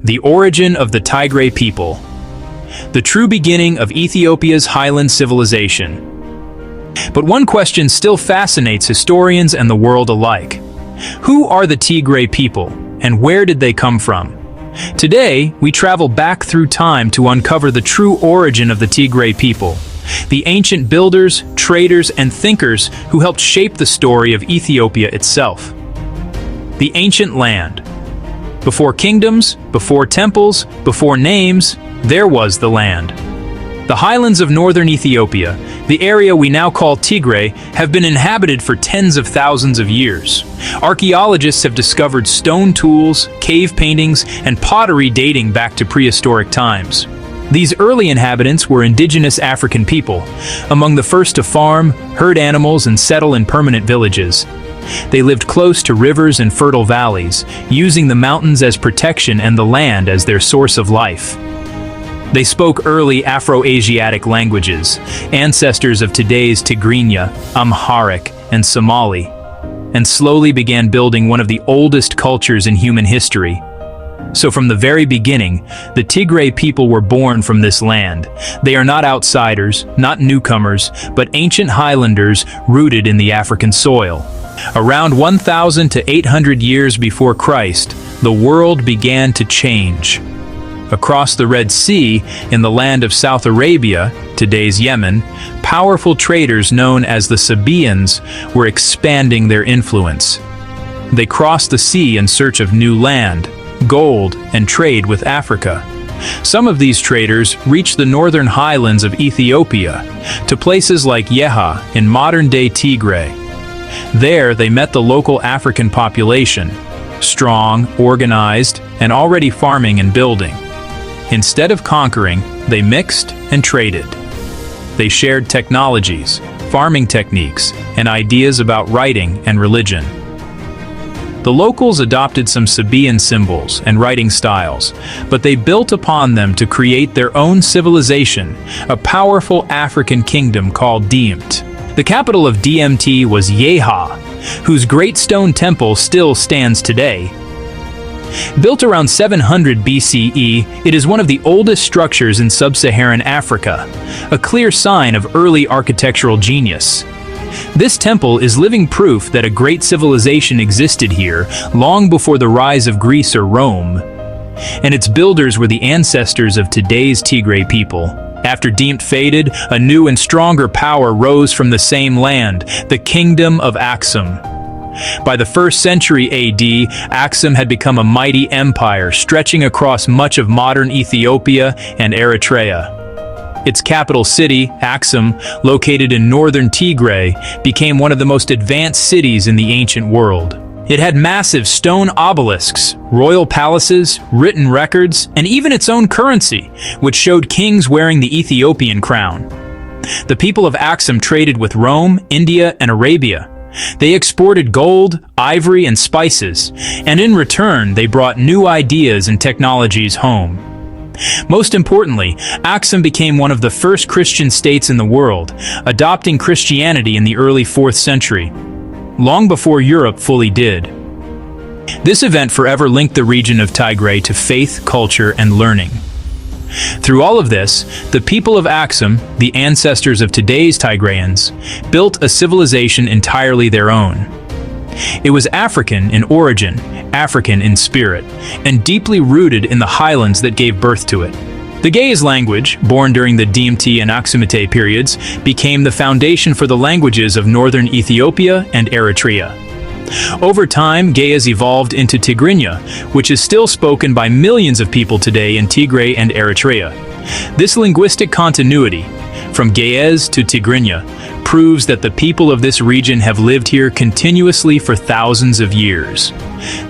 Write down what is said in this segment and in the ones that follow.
The origin of the Tigray people. The true beginning of Ethiopia's Highland civilization. But one question still fascinates historians and the world alike. Who are the Tigray people, and where did they come from? Today, we travel back through time to uncover the true origin of the Tigray people, the ancient builders, traders, and thinkers who helped shape the story of Ethiopia itself. The ancient land. Before kingdoms, before temples, before names, there was the land. The highlands of northern Ethiopia, the area we now call Tigray, have been inhabited for tens of thousands of years. Archaeologists have discovered stone tools, cave paintings, and pottery dating back to prehistoric times. These early inhabitants were indigenous African people, among the first to farm, herd animals, and settle in permanent villages. They lived close to rivers and fertile valleys, using the mountains as protection and the land as their source of life. They spoke early Afro-Asiatic languages, ancestors of today's Tigrinya, Amharic, and Somali, and slowly began building one of the oldest cultures in human history. So from the very beginning, the Tigray people were born from this land. They are not outsiders, not newcomers, but ancient Highlanders rooted in the African soil. Around 1,000 to 800 years before Christ, the world began to change. Across the Red Sea, in the land of South Arabia, today's Yemen, powerful traders known as the Sabaeans were expanding their influence. They crossed the sea in search of new land, gold, and trade with Africa. Some of these traders reached the northern highlands of Ethiopia, to places like Yeha in modern-day Tigray. There they met the local African population, strong, organized, and already farming and building. Instead of conquering, they mixed and traded. They shared technologies, farming techniques, and ideas about writing and religion. The locals adopted some Sabaean symbols and writing styles, but they built upon them to create their own civilization, a powerful African kingdom called D'mt. The capital of D'mt was Yeha, whose great stone temple still stands today. Built around 700 BCE, it is one of the oldest structures in sub-Saharan Africa, a clear sign of early architectural genius. This temple is living proof that a great civilization existed here long before the rise of Greece or Rome, and its builders were the ancestors of today's Tigray people. After D'mt faded, a new and stronger power rose from the same land, the Kingdom of Aksum. By the 1st century AD, Aksum had become a mighty empire stretching across much of modern Ethiopia and Eritrea. Its capital city, Aksum, located in northern Tigray, became one of the most advanced cities in the ancient world. It had massive stone obelisks, royal palaces, written records, and even its own currency, which showed kings wearing the Ethiopian crown. The people of Aksum traded with Rome, India, and Arabia. They exported gold, ivory, and spices, and in return they brought new ideas and technologies home. Most importantly, Aksum became one of the first Christian states in the world, adopting Christianity in the early 4th century, long before Europe fully did. This event forever linked the region of Tigray to faith, culture, and learning. Through all of this, the people of Aksum, the ancestors of today's Tigrayans, built a civilization entirely their own. It was African in origin, African in spirit, and deeply rooted in the highlands that gave birth to it. The Gayes language, born during the D'mt and Aksumite periods, became the foundation for the languages of northern Ethiopia and Eritrea. Over time, Gayes evolved into Tigrinya, which is still spoken by millions of people today in Tigray and Eritrea. This linguistic continuity, from Gayes to Tigrinya, proves that the people of this region have lived here continuously for thousands of years.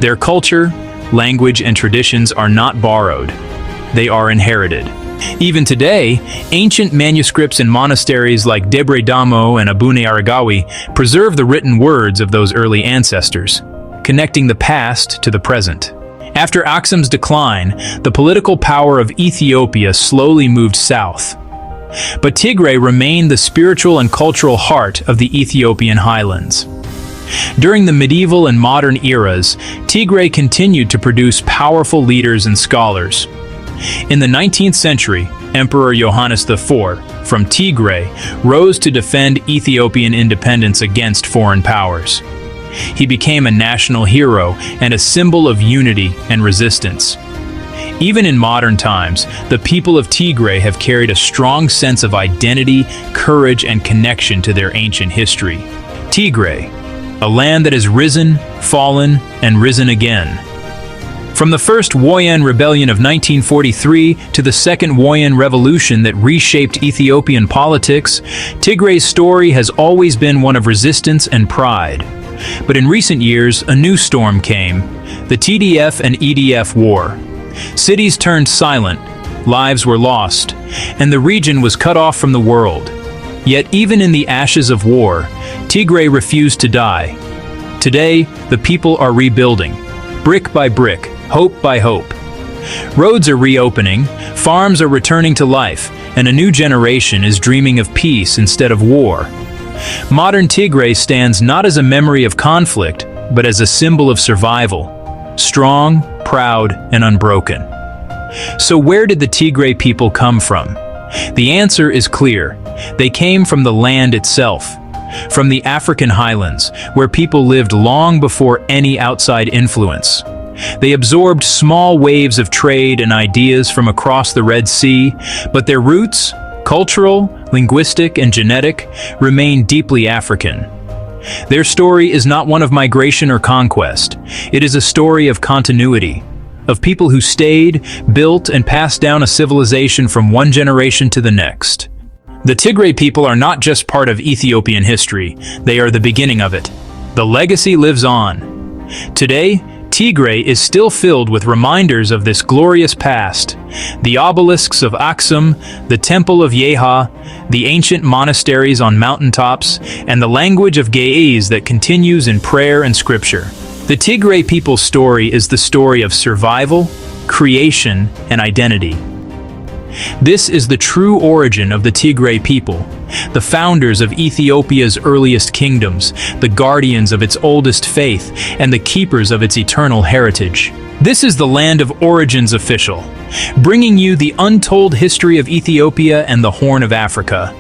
Their culture, language, and traditions are not borrowed. They are inherited. Even today, ancient manuscripts in monasteries like D'mt and Abune Aragawi preserve the written words of those early ancestors, connecting the past to the present. After Aksum's decline, the political power of Ethiopia slowly moved south. But Tigray remained the spiritual and cultural heart of the Ethiopian highlands. During the medieval and modern eras, Tigray continued to produce powerful leaders and scholars. In the 19th century, Emperor Johannes IV from Tigray rose to defend Ethiopian independence against foreign powers. He became a national hero and a symbol of unity and resistance. Even in modern times, the people of Tigray have carried a strong sense of identity, courage, and connection to their ancient history. Tigray, a land that has risen, fallen, and risen again. From the First Woyan Rebellion of 1943 to the Second Woyan Revolution that reshaped Ethiopian politics, Tigray's story has always been one of resistance and pride. But in recent years, a new storm came, the TDF and EDF war. Cities turned silent, lives were lost, and the region was cut off from the world. Yet even in the ashes of war, Tigray refused to die. Today, the people are rebuilding, brick by brick, hope by hope. Roads are reopening, farms are returning to life, and a new generation is dreaming of peace instead of war. Modern Tigray stands not as a memory of conflict, but as a symbol of survival. Strong, proud, and unbroken. So where did the Tigray people come from? The answer is clear. They came from the land itself, from the African highlands, where people lived long before any outside influence. They absorbed small waves of trade and ideas from across the Red Sea, but their roots, cultural, linguistic, and genetic, remain deeply African. Their story is not one of migration or conquest. It is a story of continuity, of people who stayed, built, and passed down a civilization from one generation to the next. The Tigray people are not just part of Ethiopian history, they are the beginning of it. The legacy lives on. Today, Tigray is still filled with reminders of this glorious past. The obelisks of Aksum, the temple of Yeha, the ancient monasteries on mountaintops, and the language of Ge'ez that continues in prayer and scripture. The Tigray people's story is the story of survival, creation, and identity. This is the true origin of the Tigray people, the founders of Ethiopia's earliest kingdoms, the guardians of its oldest faith, and the keepers of its eternal heritage. This is the Land of Origins official, bringing you the untold history of Ethiopia and the Horn of Africa.